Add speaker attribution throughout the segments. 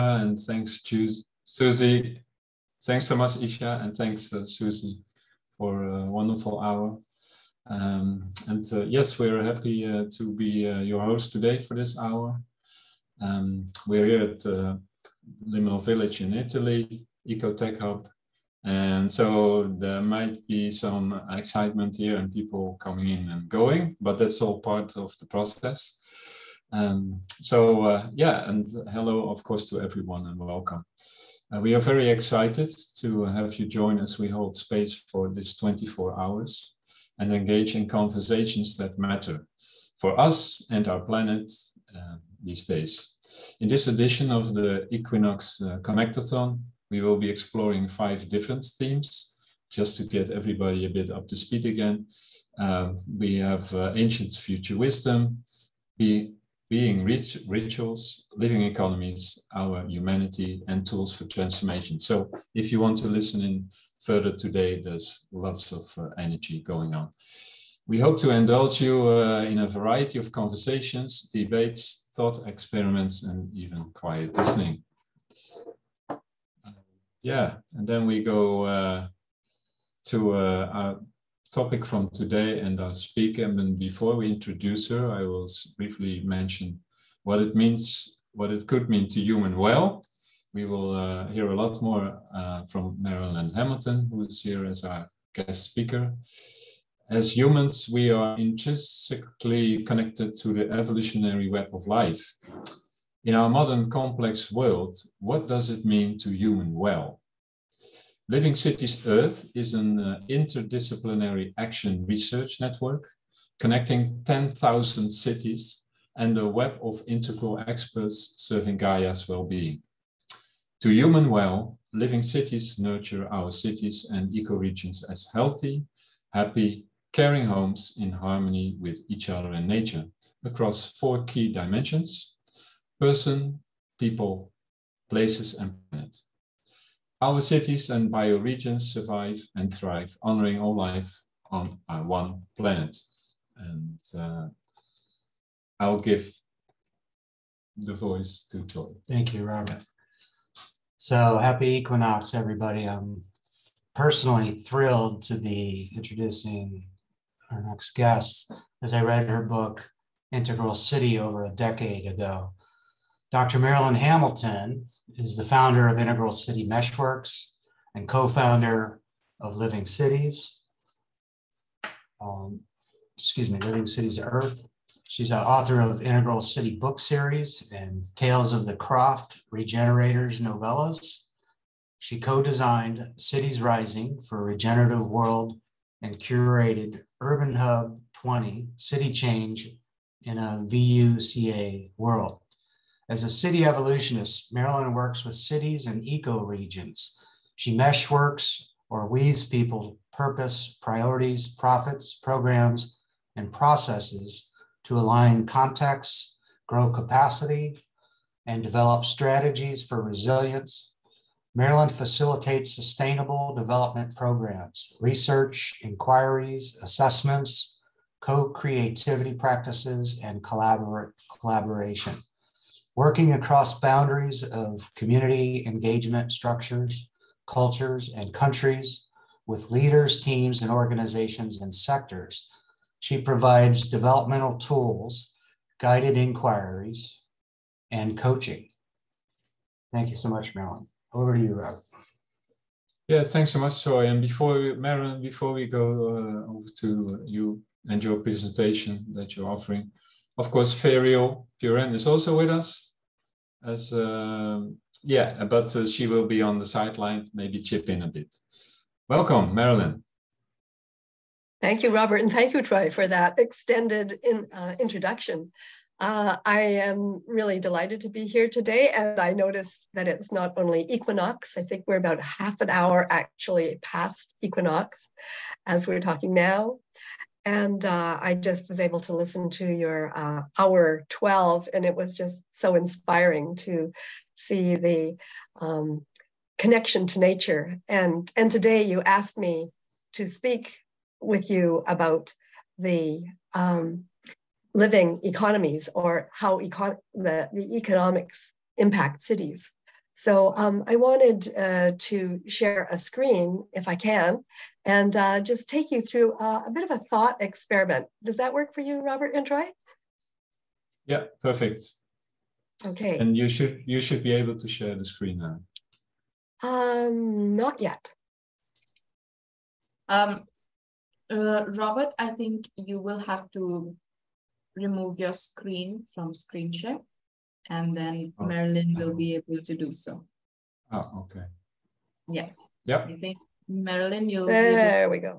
Speaker 1: And thanks to Susie. Thanks so much, Isha, and thanks Susie for a wonderful hour. Yes, we're happy to be your host today for this hour. We're here at Liminal Village in Italy, Ecotech Hub. And so there might be some excitement here and people coming in and going, but that's all part of the process. Yeah, and hello, of course, to everyone and welcome. We are very excited to have you join us. We hold space for this 24 hours and engage in conversations that matter for us and our planet these days. In this edition of the Equinox Connectathon, we will be exploring 5 different themes, just to get everybody a bit up to speed again. We have ancient future wisdom, being rituals, living economies, our humanity, and tools for transformation. So if you want to listen in further today, there's lots of energy going on. We hope to indulge you in a variety of conversations, debates, thought experiments, and even quiet listening. Yeah, and then we go to our topic from today and our speaker. And before we introduce her, I will briefly mention what it means, what it could mean to human well. We will hear a lot more from Marilyn Hamilton, who is here as our guest speaker. As humans, we are intrinsically connected to the evolutionary web of life. In our modern complex world, what does it mean to human well? Living Cities Earth is an interdisciplinary action research network connecting 10,000 cities and a web of integral experts serving Gaia's well-being. To human well, living cities nurture our cities and ecoregions as healthy, happy, caring homes in harmony with each other and nature across 4 key dimensions: person, people, places, and planet. Our cities and bioregions survive and thrive, honoring all life on our one planet. And I'll give the voice to Joy.
Speaker 2: Thank you, Robert. So happy Equinox, everybody. I'm personally thrilled to be introducing our next guest, as I read her book, Integral City, over a decade ago. Dr. Marilyn Hamilton is the founder of Integral City Meshworks and co-founder of Living Cities, Living Cities Earth. She's an author of Integral City book series and Tales of the Croft Regenerators novellas. She co-designed Cities Rising for a Regenerative World and curated Urban Hub 20, City Change in a VUCA World. As a city evolutionist, Marilyn works with cities and eco-regions. She meshworks or weaves people purpose, priorities, profits, programs, and processes to align contexts, grow capacity, and develop strategies for resilience. Marilyn facilitates sustainable development programs, research, inquiries, assessments, co-creativity practices, and collaboration. Working across boundaries of community engagement structures, cultures, and countries with leaders, teams, and organizations and sectors, she provides developmental tools, guided inquiries, and coaching. Thank you so much, Marilyn. Over to you, Rob.
Speaker 1: Yeah, thanks so much, Joy. And Marilyn, before we go over to you and your presentation that you're offering, of course, Ferial is also with us, but she will be on the sideline, maybe chip in a bit. Welcome, Marilyn.
Speaker 3: Thank you, Robert, and thank you, Troy, for that extended introduction. I am really delighted to be here today, and I noticed that it's not only Equinox. I think we're about half an hour actually past Equinox as we're talking now. And I just was able to listen to your hour 12, and it was just so inspiring to see the connection to nature. And today you asked me to speak with you about the living economies, or how the economics impact cities. So I wanted to share a screen, if I can, and just take you through a bit of a thought experiment. Does that work for you, Robert and Troy?
Speaker 1: Yeah, perfect.
Speaker 3: Okay.
Speaker 1: And you should be able to share the screen now.
Speaker 3: Not yet.
Speaker 4: Robert, I think you will have to remove your screen from screen share, and then Marilyn will be able to do so.
Speaker 1: Oh, okay.
Speaker 4: Yes.
Speaker 1: Yep.
Speaker 4: I think Marilyn, you'll
Speaker 3: There we go.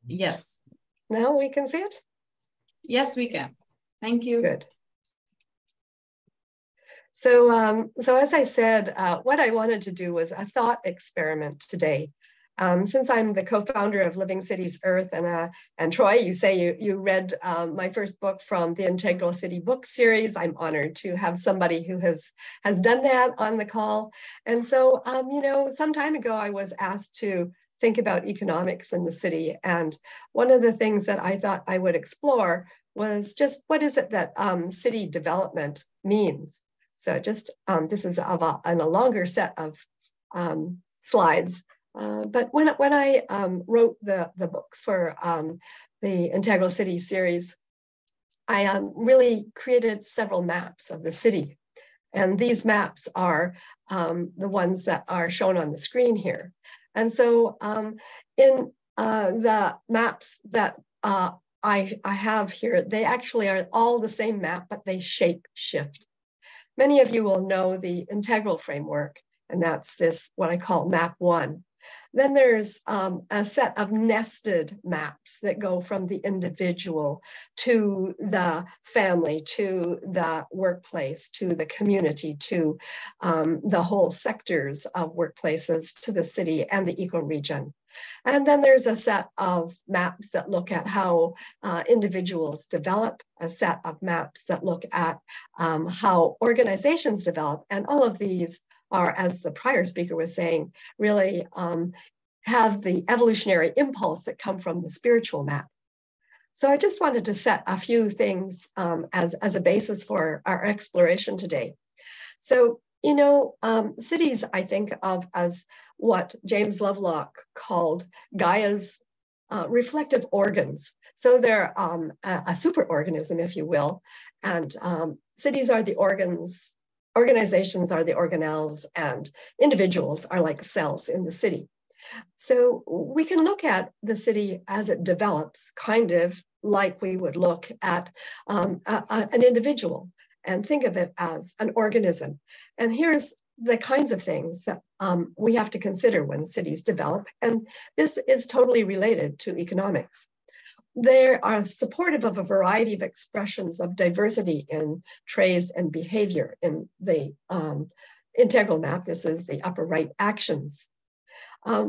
Speaker 4: Yes.
Speaker 3: Now we can see it?
Speaker 4: Yes, we can. Thank you.
Speaker 3: Good. So, so as I said, what I wanted to do was a thought experiment today. Since I'm the co-founder of Living Cities Earth, and Troy, you say you read my first book from the Integral City book series, I'm honored to have somebody who has done that on the call. And so, you know, some time ago, I was asked to think about economics in the city. And one of the things that I thought I would explore was just what is it that city development means? So just, this is on a longer set of slides. But when I wrote the books for the Integral City series, I really created several maps of the city. And these maps are the ones that are shown on the screen here. And so in the maps that I have here, they actually are all the same map, but they shape shift. Many of you will know the integral framework, and that's this, what I call map 1. Then there's a set of nested maps that go from the individual to the family, to the workplace, to the community, to the whole sectors of workplaces, to the city and the ecoregion. And then there's a set of maps that look at how individuals develop, a set of maps that look at how organizations develop. And all of these are, as the prior speaker was saying, really have the evolutionary impulse that come from the spiritual map. So I just wanted to set a few things as a basis for our exploration today. So, you know, cities I think of as what James Lovelock called Gaia's reflective organs. So they're a superorganism, if you will, and cities are the organs, organizations are the organelles, and individuals are like cells in the city. So we can look at the city as it develops, kind of like we would look at an individual, and think of it as an organism. And here's the kinds of things that we have to consider when cities develop. And this is totally related to economics. They are supportive of a variety of expressions of diversity in traits and behavior in the integral map. This is the upper right actions.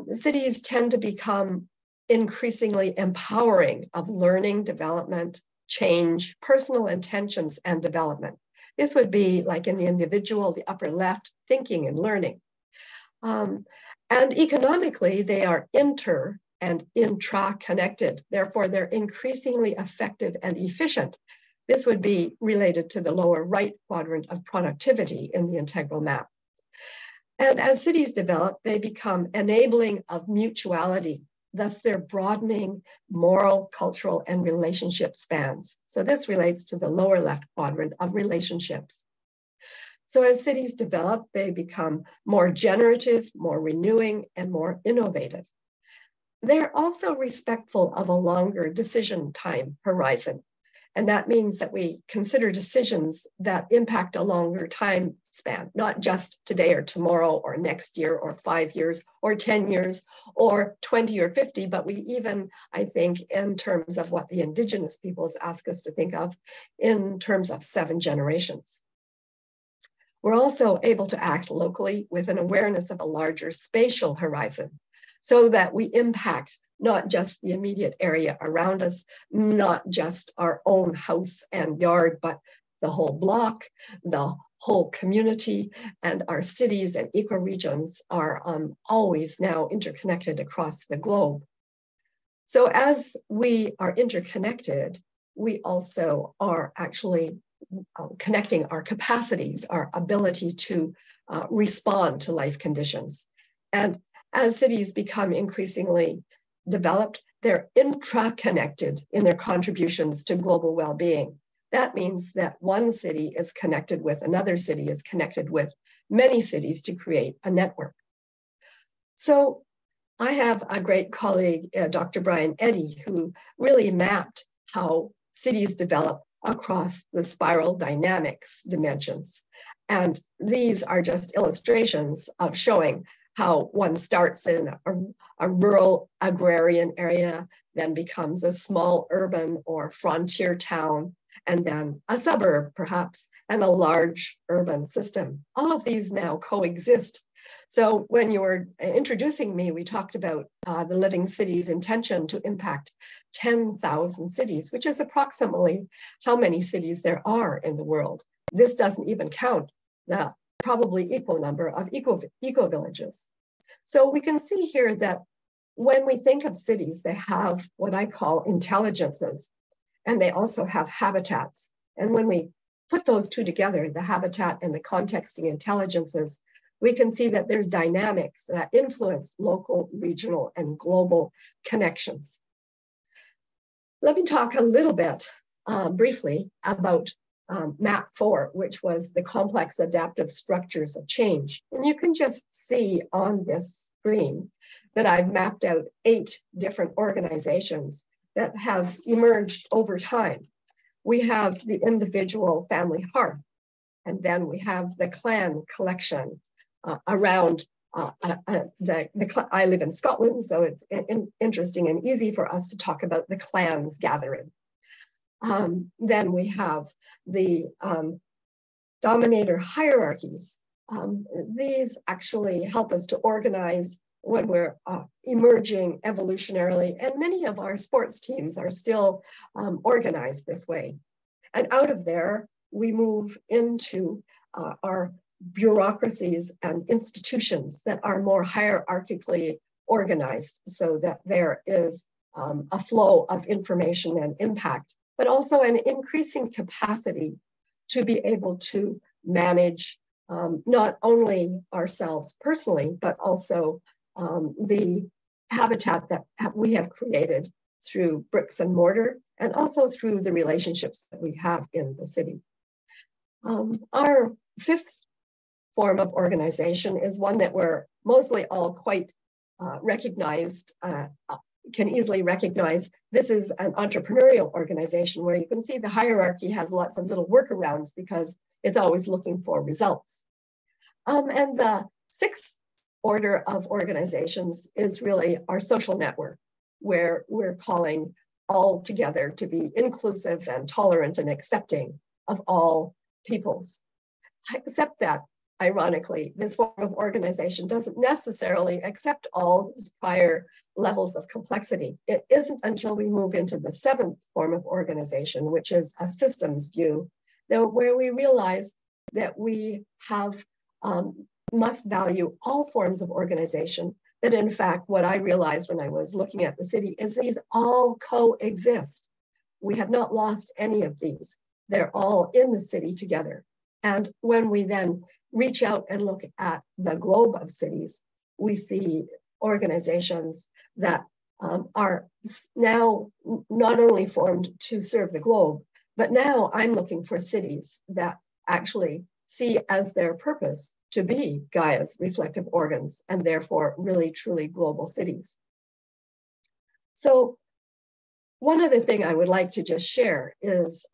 Speaker 3: Cities tend to become increasingly empowering of learning, development, change, personal intentions, and development. This would be like in the individual, the upper left, thinking and learning. And economically, they are inter and intra-connected. Therefore, they're increasingly effective and efficient. This would be related to the lower right quadrant of productivity in the integral map. And as cities develop, they become enabling of mutuality. Thus, they're broadening moral, cultural, and relationship spans. So this relates to the lower left quadrant of relationships. So as cities develop, they become more generative, more renewing, and more innovative. They're also respectful of a longer decision time horizon. And that means that we consider decisions that impact a longer time span, not just today or tomorrow or next year or 5 years or 10 years or 20 or 50, but we even, I think, in terms of what the indigenous peoples ask us to think of, in terms of 7 generations. We're also able to act locally with an awareness of a larger spatial horizon so that we impact not just the immediate area around us, not just our own house and yard, but the whole block, the whole community, and our cities and ecoregions are always now interconnected across the globe. So as we are interconnected, we also are actually connecting our capacities, our ability to respond to life conditions. And as cities become increasingly developed, they're intra-connected in their contributions to global well-being. That means that one city is connected with another city, is connected with many cities to create a network. So I have a great colleague, Dr. Brian Eddy, who really mapped how cities develop across the spiral dynamics dimensions. And these are just illustrations of showing how one starts in a rural agrarian area, then becomes a small urban or frontier town, and then a suburb perhaps, and a large urban system. All of these now coexist. So when you were introducing me, we talked about the Living Cities intention to impact 10,000 cities, which is approximately how many cities there are in the world. This doesn't even count the probably equal number of eco-villages. So we can see here that when we think of cities, they have what I call intelligences, and they also have habitats. And when we put those two together, the habitat and the contexting intelligences, we can see that there's dynamics that influence local, regional, and global connections. Let me talk a little bit briefly about map 4, which was the complex adaptive structures of change. And you can just see on this screen that I've mapped out 8 different organizations that have emerged over time. We have the individual family hearth, and then we have the clan collection around I live in Scotland, so it's interesting and easy for us to talk about the clans gathering. Then we have the dominator hierarchies. These actually help us to organize when we're emerging evolutionarily, and many of our sports teams are still organized this way. And out of there, we move into our bureaucracies and institutions that are more hierarchically organized so that there is a flow of information and impact, but also an increasing capacity to be able to manage not only ourselves personally, but also the habitat that we have created through bricks and mortar, and also through the relationships that we have in the city. Our 5th form of organization is one that we're mostly all quite recognized, can easily recognize. This is an entrepreneurial organization where you can see the hierarchy has lots of little workarounds because it's always looking for results. And the 6th order of organizations is really our social network, where we're calling all together to be inclusive and tolerant and accepting of all peoples. Except that, ironically, this form of organization doesn't necessarily accept all these prior levels of complexity. It isn't until we move into the 7th form of organization, which is a systems view, where we realize that we have must value all forms of organization. That in fact, what I realized when I was looking at the city is these all coexist. We have not lost any of these. They're all in the city together. And when we then reach out and look at the globe of cities, we see organizations that are now not only formed to serve the globe, but now I'm looking for cities that actually see as their purpose to be Gaia's reflective organs, and therefore really truly global cities. So one other thing I would like to just share is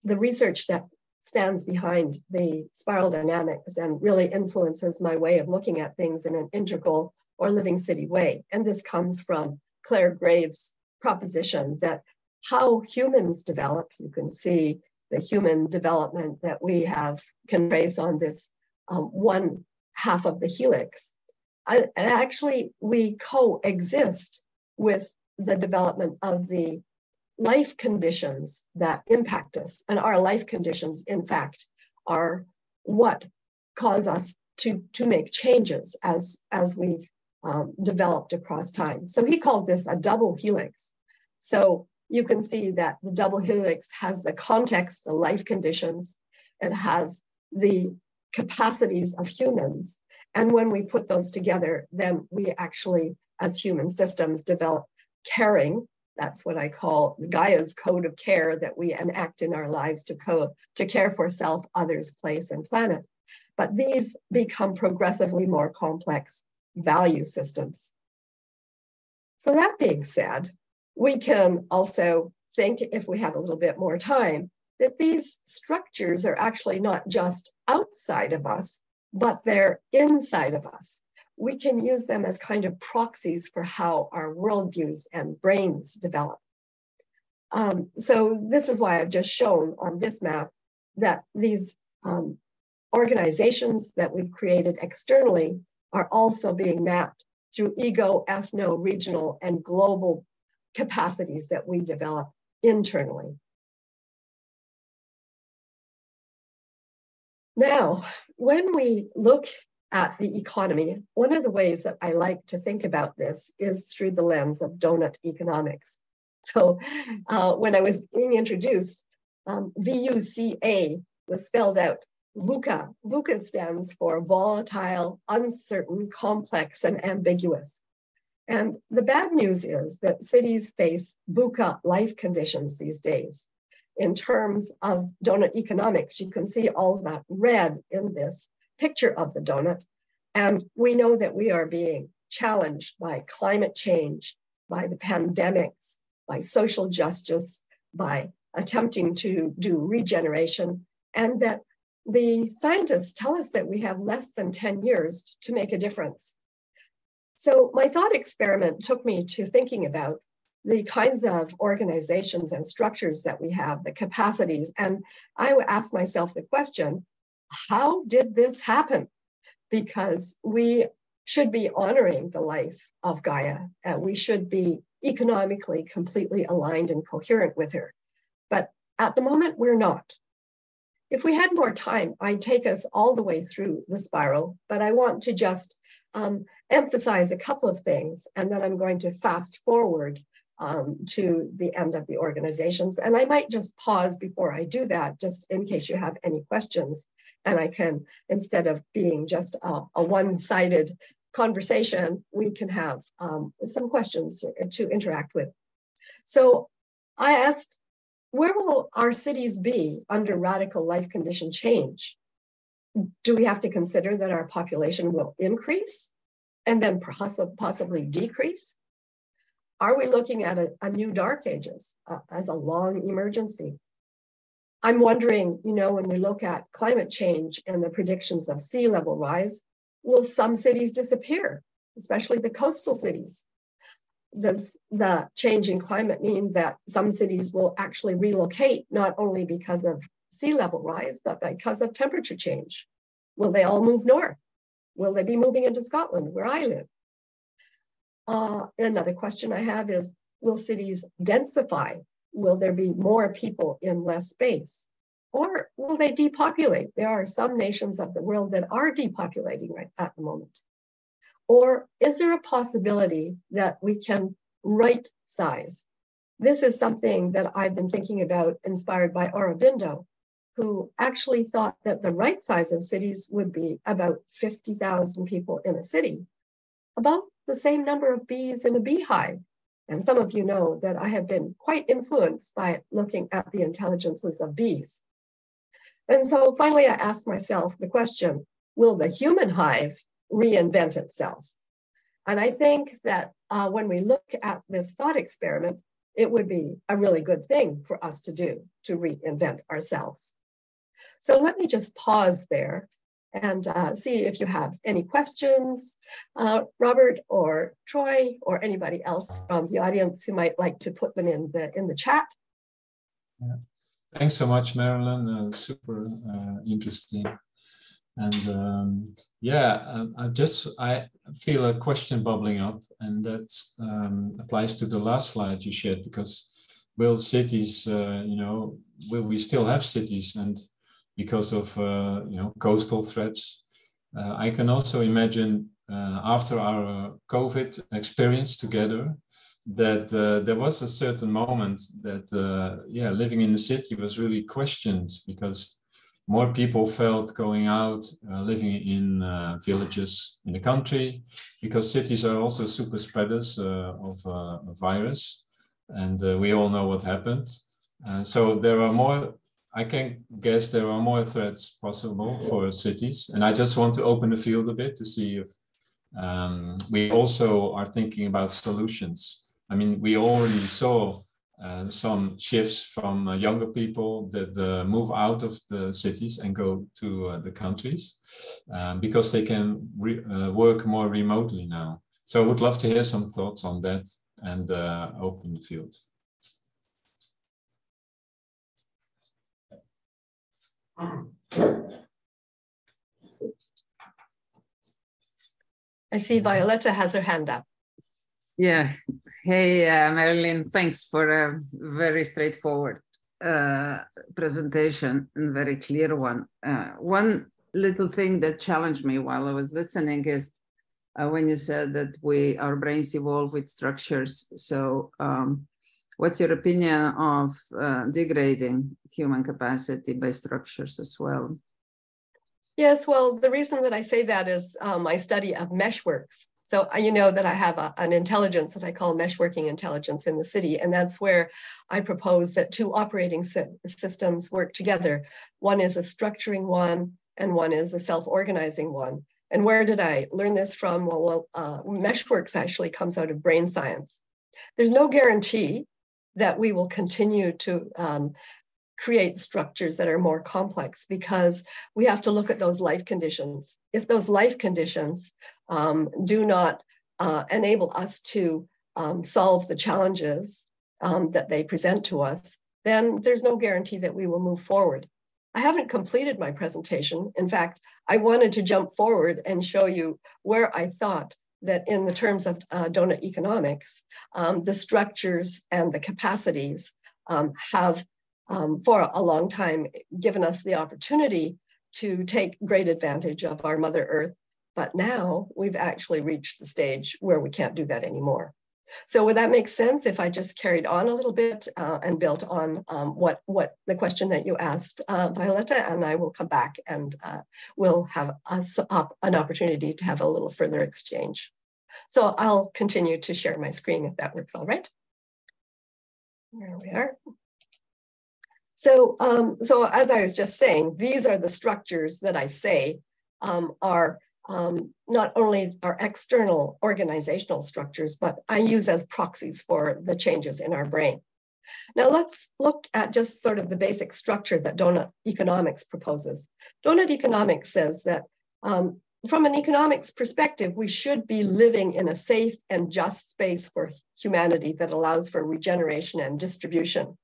Speaker 3: the research that stands behind the spiral dynamics and really influences my way of looking at things in an integral or living city way. And this comes from Claire Graves' proposition that how humans develop, you can see the human development that we can trace on this one half of the helix. And actually, we coexist with the development of the life conditions that impact us. And our life conditions, in fact, are what cause us to make changes as we've developed across time. So he called this a double helix. So you can see that the double helix has the context, the life conditions, it has the capacities of humans. And when we put those together, then we actually, as human systems, develop caring. That's what I call Gaia's code of care that we enact in our lives to care for self, others, place, and planet. But these become progressively more complex value systems. So that being said, we can also think, if we have a little bit more time, that these structures are actually not just outside of us, but they're inside of us. We can use them as kind of proxies for how our worldviews and brains develop. So this is why I've just shown on this map that these organizations that we've created externally are also being mapped through ego, ethno, regional, and global capacities that we develop internally. Now, when we look at the economy, one of the ways that I like to think about this is through the lens of donut economics. So when I was being introduced, VUCA was spelled out VUCA. VUCA stands for volatile, uncertain, complex, and ambiguous. And the bad news is that cities face VUCA life conditions these days. In terms of donut economics, you can see all that red in this picture of the donut. And we know that we are being challenged by climate change, by the pandemics, by social justice, by attempting to do regeneration, and that the scientists tell us that we have less than 10 years to make a difference. So my thought experiment took me to thinking about the kinds of organizations and structures that we have, the capacities. And I asked myself the question, how did this happen? Because we should be honoring the life of Gaia, and we should be economically completely aligned and coherent with her. But at the moment, we're not. If we had more time, I'd take us all the way through the spiral, but I want to just emphasize a couple of things, and then I'm going to fast forward to the end of the organizations. And I might just pause before I do that, just in case you have any questions. And I can, instead of being just a one-sided conversation, we can have some questions to interact with. So I asked, where will our cities be under radical life condition change? Do we have to consider that our population will increase and then possibly decrease? Are we looking at a new dark ages as a long emergency? I'm wondering, when we look at climate change and the predictions of sea level rise, will some cities disappear, especially the coastal cities? Does the change in climate mean that some cities will actually relocate, not only because of sea level rise, but because of temperature change? Will they all move north? Will they be moving into Scotland, where I live? Another question I have is, will cities densify? Will there be more people in less space? Or will they depopulate? There are some nations of the world that are depopulating right at the moment. Or is there a possibility that we can right size? This is something that I've been thinking about, inspired by Aurobindo, who actually thought that the right size of cities would be about 50,000 people in a city, about the same number of bees in a beehive. And some of you know that I have been quite influenced by looking at the intelligences of bees. And so finally, I asked myself the question, will the human hive reinvent itself? And I think that when we look at this thought experiment, it would be a really good thing for us to do, to reinvent ourselves. So let me just pause there and see if you have any questions, Robert or Troy or anybody else from the audience who might like to put them in the chat.
Speaker 1: Yeah. Thanks so much, Marilyn. Super interesting. And I feel a question bubbling up, and that applies to the last slide you shared, because will cities, will we still have cities? And because of coastal threats, I can also imagine after our COVID experience together, that there was a certain moment that, yeah, living in the city was really questioned because more people felt going out, living in villages in the country, because cities are also super spreaders of a virus. And we all know what happened. So there are more, I can guess there are more threats possible for cities. And I just want to open the field a bit to see if we also are thinking about solutions. I mean, we already saw some shifts from younger people that move out of the cities and go to the countries because they can work more remotely now. So I would love to hear some thoughts on that and open the field.
Speaker 3: I see Violetta has her hand up.
Speaker 5: Yeah. Hey, Marilyn, thanks for a very straightforward presentation and very clear one. One little thing that challenged me while I was listening is when you said that our brains evolve with structures. So what's your opinion of degrading human capacity by structures as well?
Speaker 3: Yes, well, the reason that I say that is my study of meshworks. So you know that I have an intelligence that I call meshworking intelligence in the city, and that's where I propose that two operating systems work together. One is a structuring one, and one is a self-organizing one. And where did I learn this from? Well, meshworks actually comes out of brain science. There's no guarantee that we will continue to create structures that are more complex, because we have to look at those life conditions. If those life conditions do not enable us to solve the challenges that they present to us, then there's no guarantee that we will move forward. I haven't completed my presentation. In fact, I wanted to jump forward and show you where I thought that in the terms of donut economics, the structures and the capacities have for a long time given us the opportunity to take great advantage of our Mother Earth. But now we've actually reached the stage where we can't do that anymore. So would that make sense if I just carried on a little bit and built on what the question that you asked, Violetta, and I will come back and we'll have an opportunity to have a little further exchange. So I'll continue to share my screen if that works all right. There we are. So, as I was just saying, these are the structures that I say are not only our external organizational structures, but I use as proxies for the changes in our brain. Now let's look at just sort of the basic structure that donut economics proposes. Donut economics says that from an economics perspective, we should be living in a safe and just space for humanity that allows for regeneration and distribution.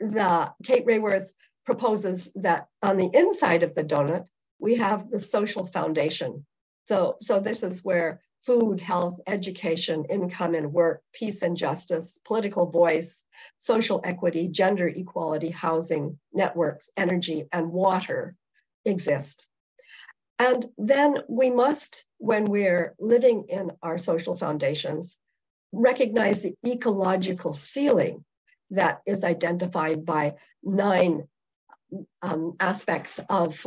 Speaker 3: And Kate Raworth proposes that on the inside of the donut, we have the social foundation. So this is where food, health, education, income and work, peace and justice, political voice, social equity, gender equality, housing, networks, energy, and water exist. And then we must, when we're living in our social foundations, recognize the ecological ceiling that is identified by 9 aspects of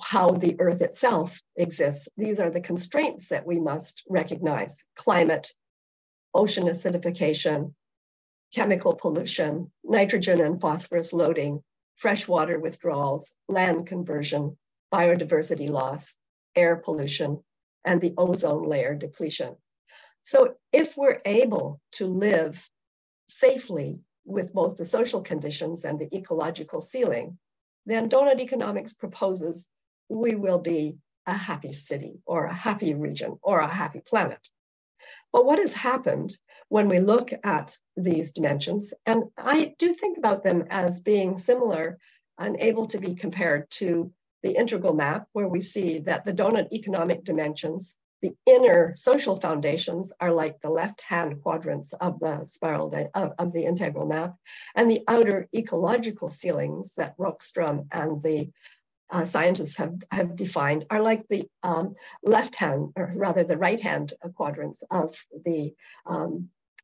Speaker 3: how the Earth itself exists. These are the constraints that we must recognize: climate, ocean acidification, chemical pollution, nitrogen and phosphorus loading, freshwater withdrawals, land conversion, biodiversity loss, air pollution, and the ozone layer depletion. So if we're able to live safely with both the social conditions and the ecological ceiling, then donut economics proposes we will be a happy city or a happy region or a happy planet. But what has happened when we look at these dimensions, and I do think about them as being similar and able to be compared to the integral map, where we see that the donut economic dimensions, the inner social foundations, are like the left-hand quadrants of the spiral of the integral map, and the outer ecological ceilings that Rockström and the scientists have defined are like the left hand, or rather the right hand quadrants of the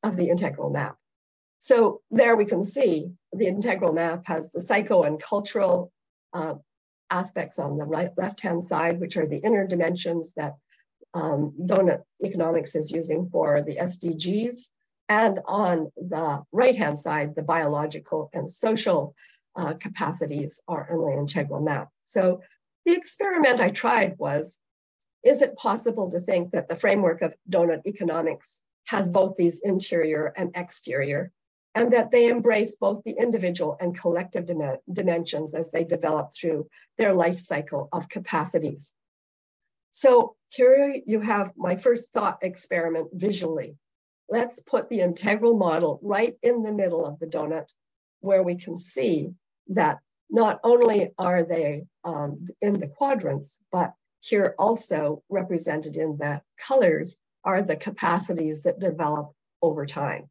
Speaker 3: integral map. So there we can see the integral map has the psycho and cultural aspects on the left-hand side, which are the inner dimensions that donut economics is using for the SDGs. And on the right-hand side, the biological and social capacities are on the integral map. So the experiment I tried was, is it possible to think that the framework of donut economics has both these interior and exterior, and that they embrace both the individual and collective dimensions as they develop through their life cycle of capacities? So here you have my first thought experiment visually. Let's put the integral model right in the middle of the donut, where we can see that not only are they in the quadrants, but here also represented in the colors are the capacities that develop over time.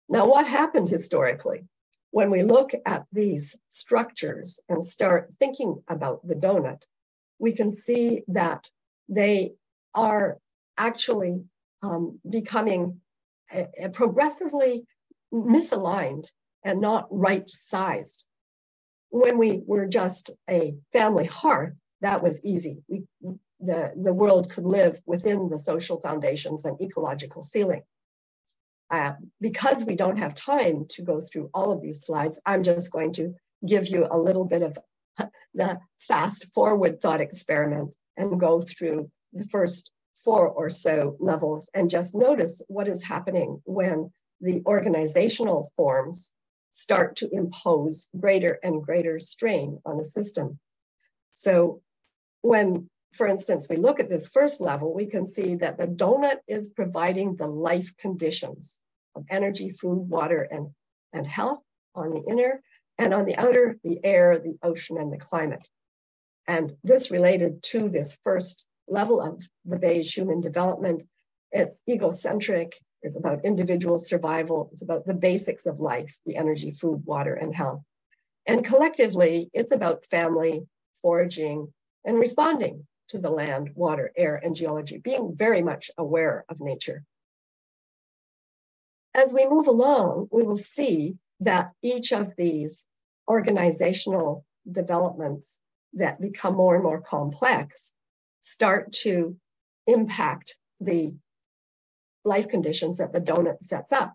Speaker 3: Now, what happened historically? When we look at these structures and start thinking about the donut, we can see that they are actually becoming progressively misaligned and not right-sized. When we were just a family hearth, that was easy. The world could live within the social foundations and ecological ceiling. Because we don't have time to go through all of these slides, I'm just going to give you a little bit of the fast forward thought experiment and go through the first 4 or so levels and just notice what is happening when the organizational forms start to impose greater and greater strain on the system. So when, for instance, we look at this first level, we can see that the donut is providing the life conditions of energy, food, water, and health on the inner, and on the outer, the air, the ocean, and the climate. And this related to this first level of the beige human development. It's egocentric, it's about individual survival, it's about the basics of life, the energy, food, water, and health. And collectively, it's about family, foraging, and responding to the land, water, air, and geology, being very much aware of nature. As we move along, we will see that each of these organizational developments that become more and more complex start to impact the life conditions that the donut sets up.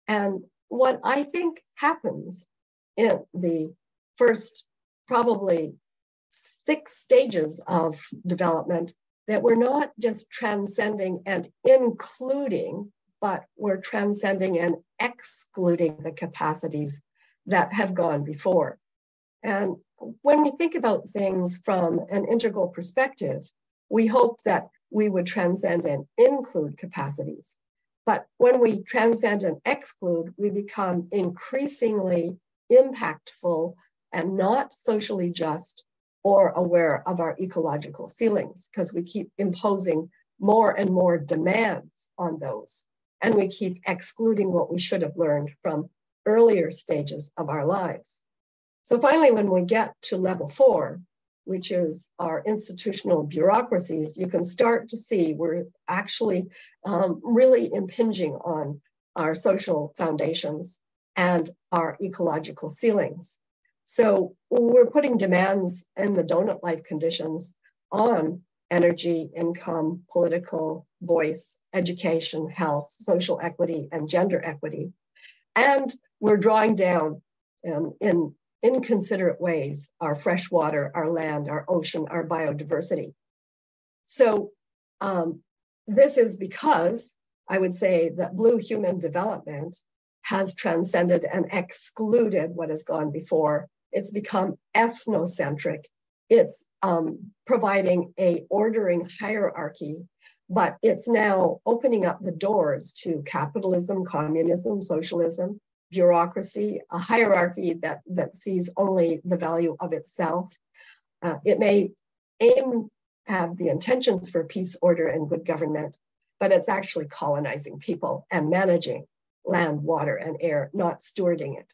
Speaker 3: And what I think happens in the first probably 6 stages of development, that we're not just transcending and including, but we're transcending and excluding the capacities that have gone before. And when we think about things from an integral perspective, we hope that we would transcend and include capacities. But when we transcend and exclude, we become increasingly impactful and not socially just or aware of our ecological ceilings, because we keep imposing more and more demands on those. And we keep excluding what we should have learned from earlier stages of our lives. So finally, when we get to level 4, which is our institutional bureaucracies, you can start to see we're actually really impinging on our social foundations and our ecological ceilings. So we're putting demands in the donut life conditions on energy, income, political voice, education, health, social equity, and gender equity. And we're drawing down in inconsiderate ways our fresh water, our land, our ocean, our biodiversity. So this is because I would say that blue human development has transcended and excluded what has gone before. It's become ethnocentric. It's providing a ordering hierarchy, but it's now opening up the doors to capitalism, communism, socialism, bureaucracy, a hierarchy that sees only the value of itself. It may have the intentions for peace, order, and good government, but it's actually colonizing people and managing land, water, and air, not stewarding it.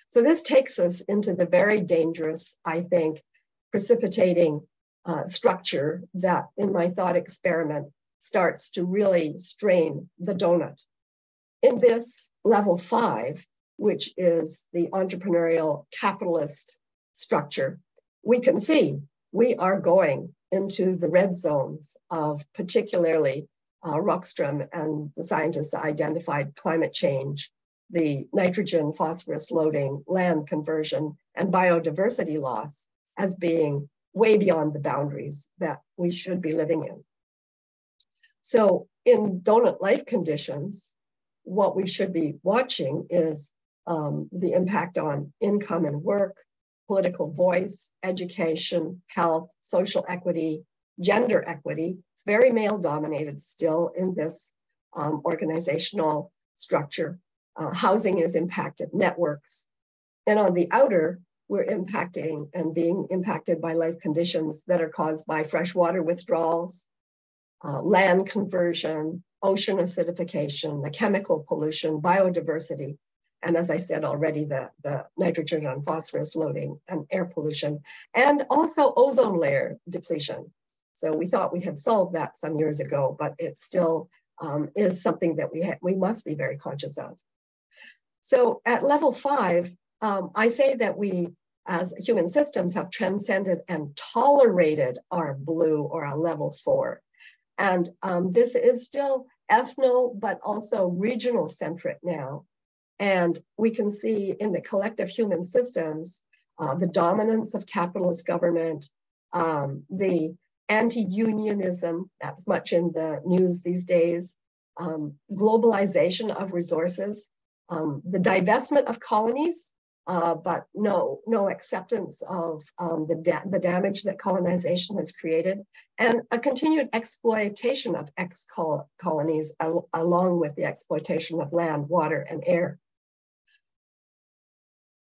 Speaker 3: So this takes us into the very dangerous, I think, precipitating structure that in my thought experiment starts to really strain the donut. In this level 5, which is the entrepreneurial capitalist structure, we can see we are going into the red zones of particularly Rockstrom and the scientists identified climate change, the nitrogen phosphorus loading, land conversion, and biodiversity loss as being way beyond the boundaries that we should be living in. So in donut life conditions, what we should be watching is the impact on income and work, political voice, education, health, social equity, gender equity. It's very male dominated still in this organizational structure. Housing is impacted, networks. And on the outer, we're impacting and being impacted by life conditions that are caused by freshwater withdrawals, land conversion, ocean acidification, the chemical pollution, biodiversity, and as I said already, the nitrogen and phosphorus loading and air pollution, and also ozone layer depletion. So we thought we had solved that some years ago, but it still is something that we must be very conscious of. So at level 5, I say that we as human systems have transcended and tolerated our blue or our level 4. And this is still ethno, but also regional centric now. And we can see in the collective human systems, the dominance of capitalist government, the anti-unionism, that's much in the news these days, globalization of resources, the divestment of colonies, but no acceptance of the damage that colonization has created, and a continued exploitation of ex-colonies along with the exploitation of land, water, and air.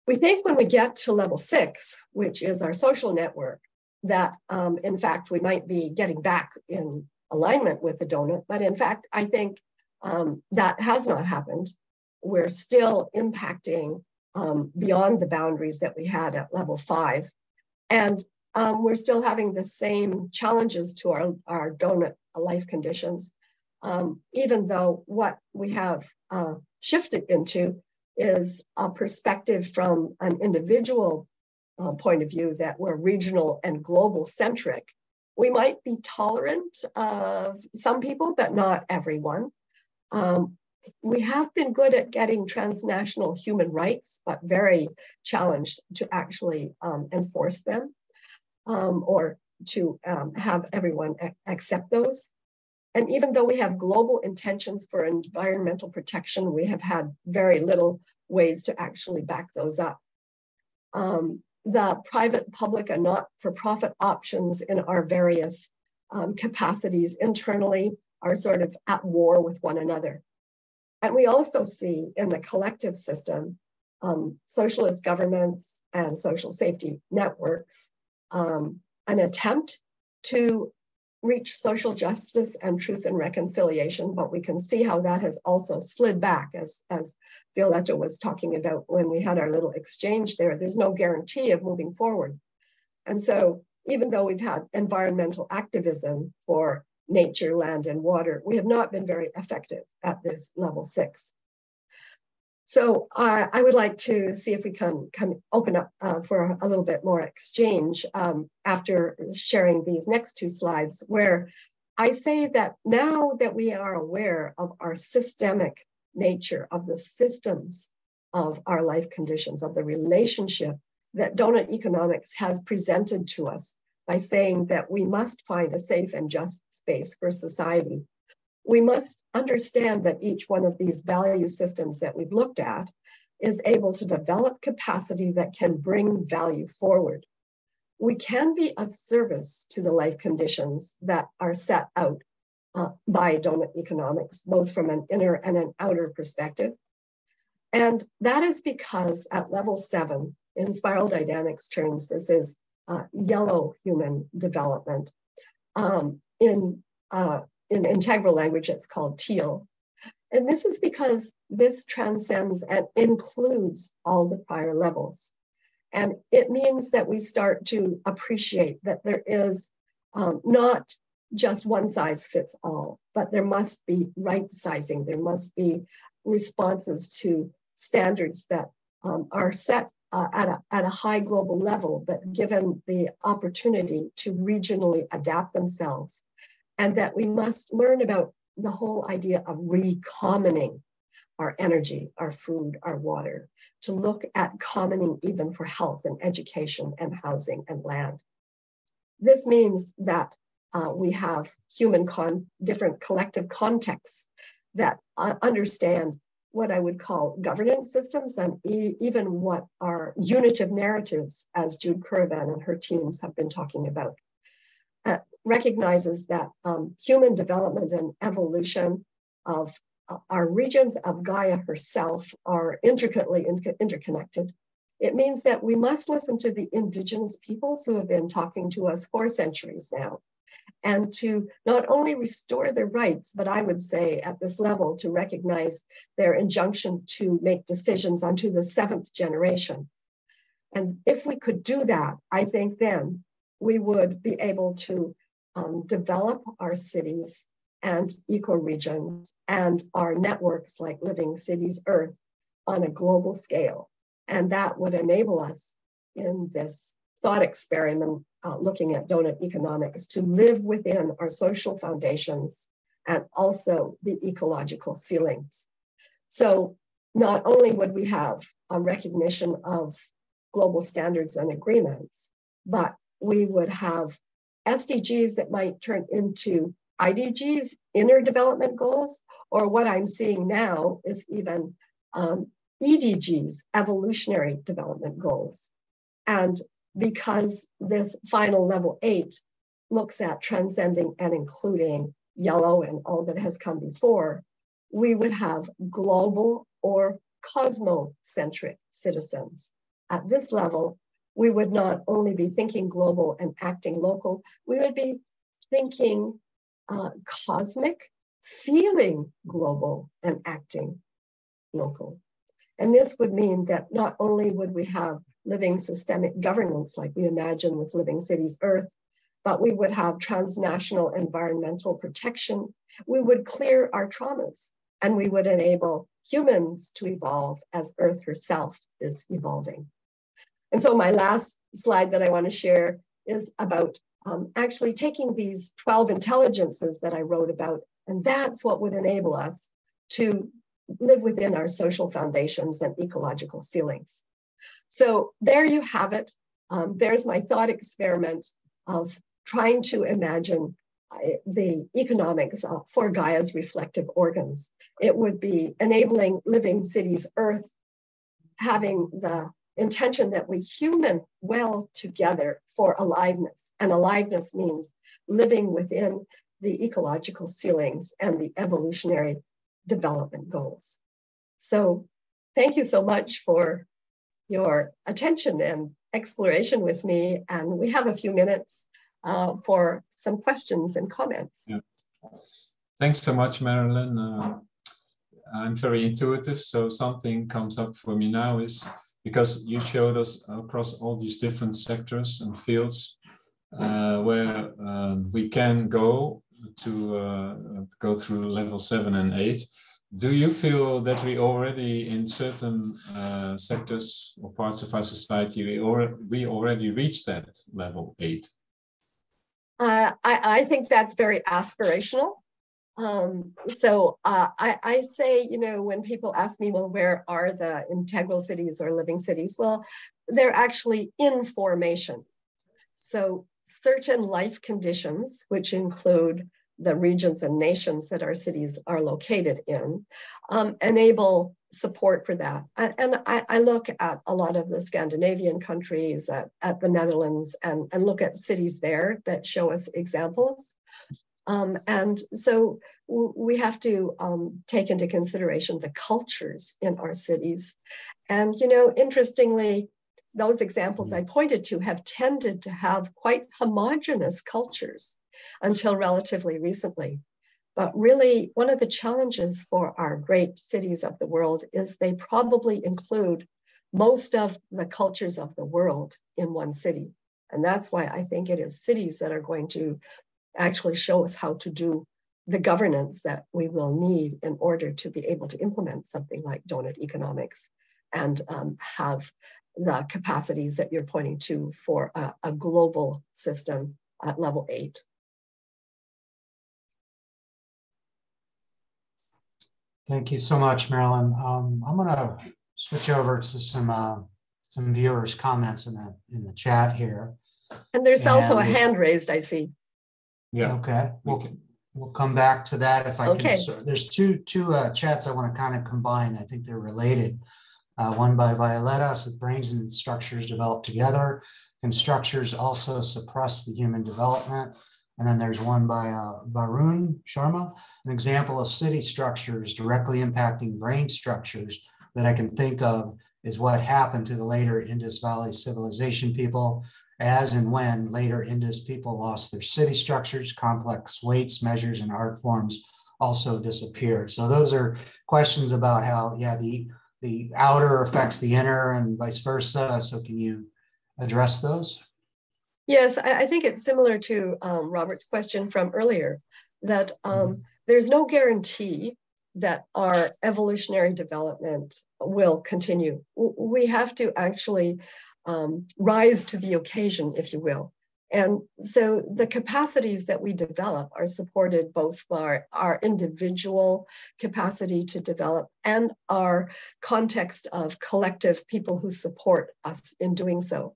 Speaker 3: We think when we get to level 6, which is our social network, that in fact, we might be getting back in alignment with the donut, but in fact, I think that has not happened. We're still impacting beyond the boundaries that we had at level 5. And we're still having the same challenges to our donut life conditions, even though what we have shifted into is a perspective from an individual point of view that we're regional and global centric. We might be tolerant of some people, but not everyone. We have been good at getting transnational human rights, but very challenged to actually enforce them or to have everyone accept those. And even though we have global intentions for environmental protection, we have had very little ways to actually back those up. The private, public, and not-for-profit options in our various capacities internally are sort of at war with one another. And we also see in the collective system, socialist governments and social safety networks, an attempt to reach social justice and truth and reconciliation, but we can see how that has also slid back, as Violetta was talking about when we had our little exchange there. There's no guarantee of moving forward. And so even though we've had environmental activism for nature, land, and water, we have not been very effective at this level 6. So I would like to see if we can open up for a little bit more exchange after sharing these next 2 slides, where I say that now that we are aware of our systemic nature, of the systems of our life conditions, of the relationship that donut economics has presented to us by saying that we must find a safe and just space for society, we must understand that each one of these value systems that we've looked at is able to develop capacity that can bring value forward. We can be of service to the life conditions that are set out by donut economics, both from an inner and an outer perspective. And that is because at level 7, in spiral dynamics terms, this is yellow human development. In integral language, it's called teal. And this is because this transcends and includes all the prior levels. And it means that we start to appreciate that there is not just one size fits all, but there must be right sizing. There must be responses to standards that are set at a high global level, but given the opportunity to regionally adapt themselves. And that we must learn about the whole idea of recommoning our energy, our food, our water, to look at commoning even for health and education and housing and land. This means that we have different collective contexts that understand what I would call governance systems and even what are unitive narratives, as Jude Curavan and her teams have been talking about. Recognizes that human development and evolution of our regions of Gaia herself are intricately interconnected. It means that we must listen to the indigenous peoples who have been talking to us for centuries now, and to not only restore their rights, but I would say at this level to recognize their injunction to make decisions unto the 7th generation. And if we could do that, I think then we would be able to develop our cities and ecoregions and our networks like Living Cities Earth on a global scale. And that would enable us in this thought experiment looking at donut economics to live within our social foundations and also the ecological ceilings. So not only would we have a recognition of global standards and agreements, but we would have SDGs that might turn into IDGs, inner development goals, or what I'm seeing now is even EDGs, evolutionary development goals. And because this final level 8 looks at transcending and including yellow and all that has come before, we would have global or cosmocentric citizens. At this level, we would not only be thinking global and acting local, we would be thinking cosmic, feeling global and acting local. And this would mean that not only would we have living systemic governance like we imagine with Living Cities Earth, but we would have transnational environmental protection. We would clear our traumas and we would enable humans to evolve as Earth herself is evolving. And so my last slide that I want to share is about actually taking these 12 intelligences that I wrote about, and that's what would enable us to live within our social foundations and ecological ceilings. So there you have it. There's my thought experiment of trying to imagine the economics for Gaia's reflective organs. It would be enabling Living Cities Earth, having the intention that we human well together for aliveness. And aliveness means living within the ecological ceilings and the evolutionary development goals. So thank you so much for your attention and exploration with me. And we have a few minutes for some questions and comments.
Speaker 1: Yeah. Thanks so much, Marilyn. I'm very intuitive, so something comes up for me now is because you showed us across all these different sectors and fields where we can go to go through level 7 and 8. Do you feel that we already in certain sectors or parts of our society, we already reached that level 8?
Speaker 3: I think that's very aspirational. So I say, you know, when people ask me, well, where are the integral cities or living cities? Well, they're actually in formation. So certain life conditions, which include the regions and nations that our cities are located in, enable support for that. And I look at a lot of the Scandinavian countries, at the Netherlands, and look at cities there that show us examples. And so we have to take into consideration the cultures in our cities. And, you know, interestingly, those examples I pointed to have tended to have quite homogeneous cultures until relatively recently. But really, one of the challenges for our great cities of the world is they probably include most of the cultures of the world in one city. And that's why I think it is cities that are going to actually show us how to do the governance that we will need in order to be able to implement something like donut economics and have the capacities that you're pointing to for a global system at level 8.
Speaker 2: Thank you so much, Marilyn. I'm going to switch over to some viewers' comments in the chat here.
Speaker 3: And there's also a hand raised, I see.
Speaker 2: Yeah. Okay. We'll come back to that if I can. So there's two chats I want to kind of combine. I think they're related. One by Violetta said brains and structures develop together. Can structures also suppress the human development? And then there's one by Varun Sharma, an example of city structures directly impacting brain structures that I can think of is what happened to the later Indus Valley civilization people as and when later Indus people lost their city structures, complex weights, measures, and art forms also disappeared. So those are questions about how, the outer affects the inner and vice versa. So can you address those?
Speaker 3: Yes, I think it's similar to Robert's question from earlier, that there's no guarantee that our evolutionary development will continue. We have to actually rise to the occasion, if you will. And so the capacities that we develop are supported both by our individual capacity to develop and our context of collective people who support us in doing so.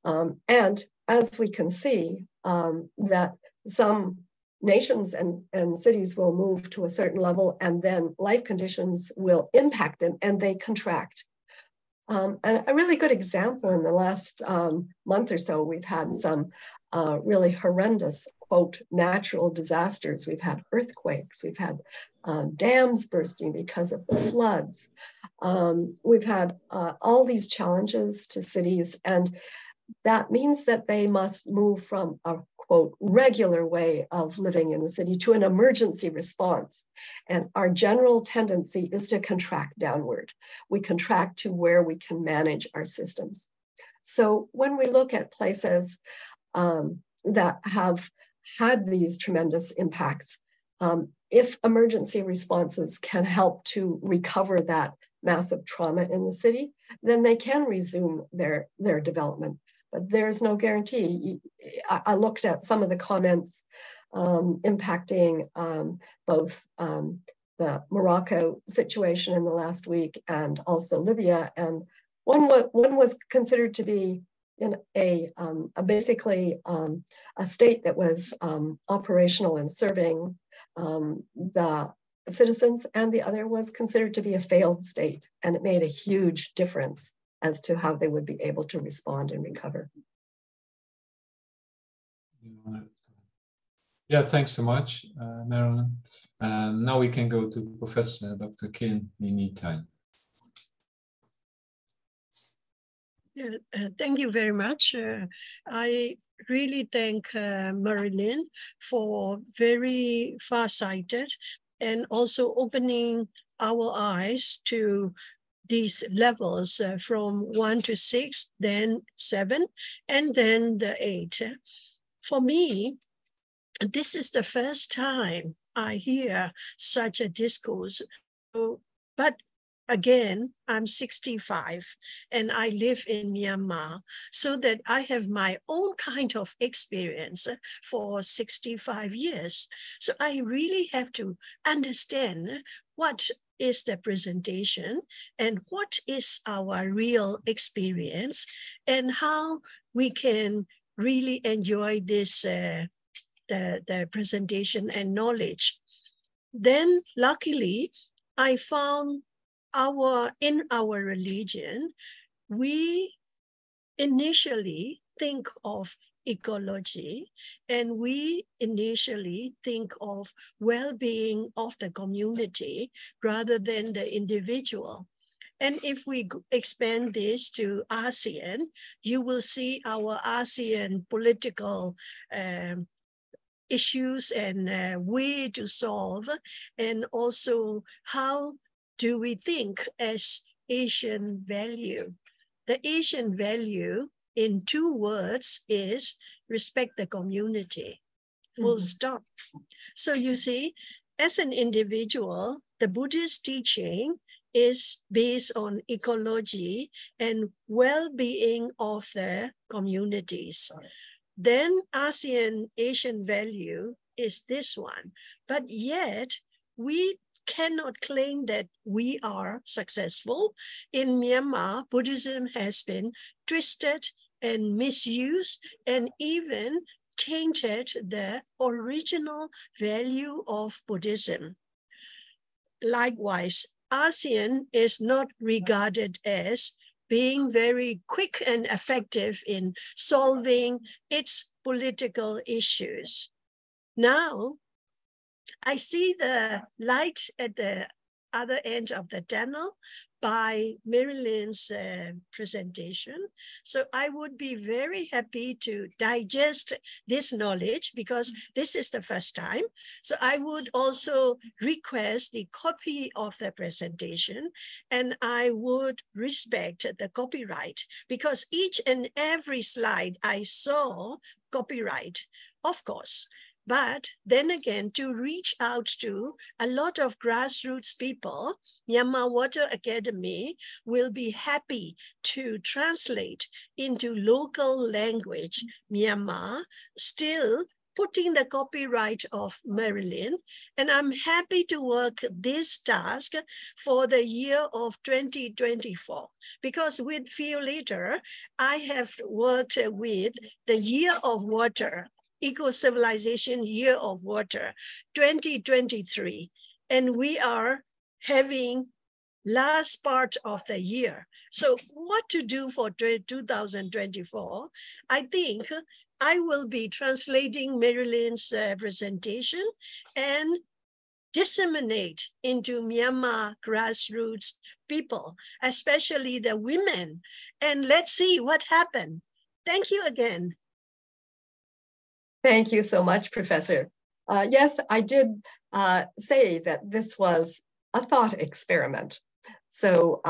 Speaker 3: And as we can see, that some nations and cities will move to a certain level and then life conditions will impact them and they contract. And a really good example in the last month or so, we've had some really horrendous, quote, natural disasters. We've had earthquakes, we've had dams bursting because of the floods. We've had all these challenges to cities, and that means that they must move from a, quote, regular way of living in the city to an emergency response. And our general tendency is to contract downward. We contract to where we can manage our systems. So when we look at places that have had these tremendous impacts, if emergency responses can help to recover that massive trauma in the city, then they can resume their development. But there's no guarantee. I looked at some of the comments impacting both the Morocco situation in the last week and also Libya. And one was considered to be in basically a state that was operational and serving the citizens, and the other was considered to be a failed state. And it made a huge difference as to how they would be able to respond and recover.
Speaker 1: Yeah, thanks so much, Marilyn. Now we can go to Professor Dr. Kin anytime.
Speaker 6: Yeah, thank you very much. I really thank Marilyn for very far-sighted and also opening our eyes to these levels from 1 to 6, then 7, and then the 8. For me, this is the first time I hear such a discourse. But again, I'm 65 and I live in Myanmar, so that I have my own kind of experience for 65 years. So I really have to understand what is the presentation and what is our real experience and how we can really enjoy this the presentation and knowledge. Then luckily I found in our religion, we initially think of ecology, and we initially think of well-being of the community rather than the individual. And if we expand this to ASEAN, you will see our ASEAN political issues and way to solve, and also how do we think as Asian value. the Asian value in 2 words is respect the community, full stop. So you see, as an individual, the Buddhist teaching is based on ecology and well-being of the communities. Then ASEAN Asian value is this one, but yet we cannot claim that we are successful. In Myanmar, Buddhism has been twisted and misused and even tainted the original value of Buddhism. Likewise, ASEAN is not regarded as being very quick and effective in solving its political issues. Now, I see the light at the other end of the tunnel by Marilyn's presentation. So I would be very happy to digest this knowledge because this is the first time. So I would also request the copy of the presentation, and I would respect the copyright because each and every slide I saw copyright, of course. But then again, to reach out to a lot of grassroots people, Myanmar Water Academy will be happy to translate into local language Myanmar, still putting the copyright of Marilyn. And I'm happy to work this task for the year of 2024, because with Feel Later, I have worked with the Year of Water, Eco-Civilization Year of Water 2023, and we are having last part of the year. So what to do for 2024? I think I will be translating Marilyn's presentation and disseminate into Myanmar grassroots people, especially the women, and let's see what happens. Thank you again.
Speaker 3: Thank you so much, Professor. Yes, I did say that this was a thought experiment. So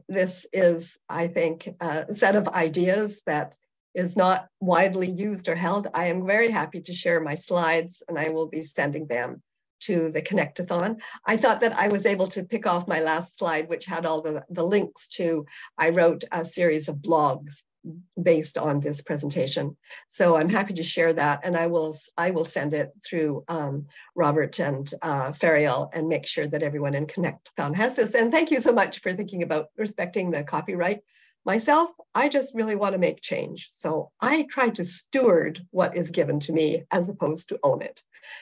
Speaker 3: this is, I think, a set of ideas that is not widely used or held. I am very happy to share my slides, and I will be sending them to the Connectathon. I thought that I was able to pick off my last slide, which had all the links to, I wrote a series of blogs based on this presentation. So I'm happy to share that, and I will send it through Robert and Ferial and make sure that everyone in Connectathon has this. And thank you so much for thinking about respecting the copyright. Myself, I just really want to make change. So I try to steward what is given to me as opposed to own it.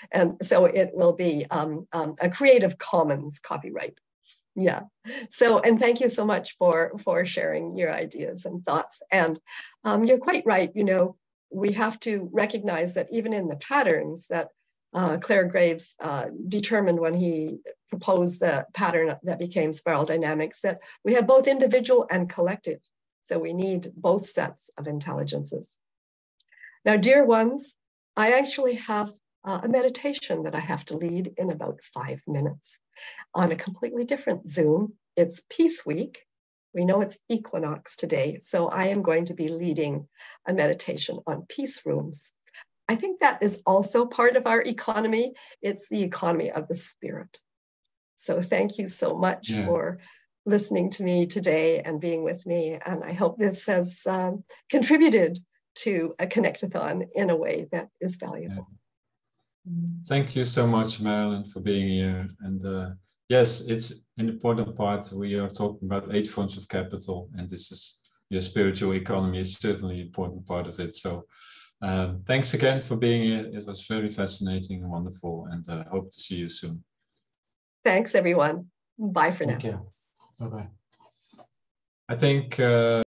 Speaker 3: And so it will be a Creative Commons copyright. Yeah. So, and thank you so much for sharing your ideas and thoughts. And you're quite right. You know, we have to recognize that even in the patterns that Clare Graves determined when he proposed the pattern that became spiral dynamics, that we have both individual and collective. So we need both sets of intelligences. Now, dear ones, I actually have a meditation that I have to lead in about 5 minutes on a completely different Zoom. It's Peace Week. We know it's equinox today, so I am going to be leading a meditation on peace rooms. I think that is also part of our economy. It's the economy of the spirit. So thank you so much for listening to me today and being with me. And I hope this has contributed to a Connectathon in a way that is valuable.
Speaker 1: Thank you so much, Marilyn, for being here. And yes, it's an important part. We are talking about 8 forms of capital, and this is your spiritual economy is certainly an important part of it. So thanks again for being here. It was very fascinating and wonderful, and hope to see you soon.
Speaker 3: Thanks, everyone. Bye for now.
Speaker 2: Thank you. Bye-bye.
Speaker 1: I think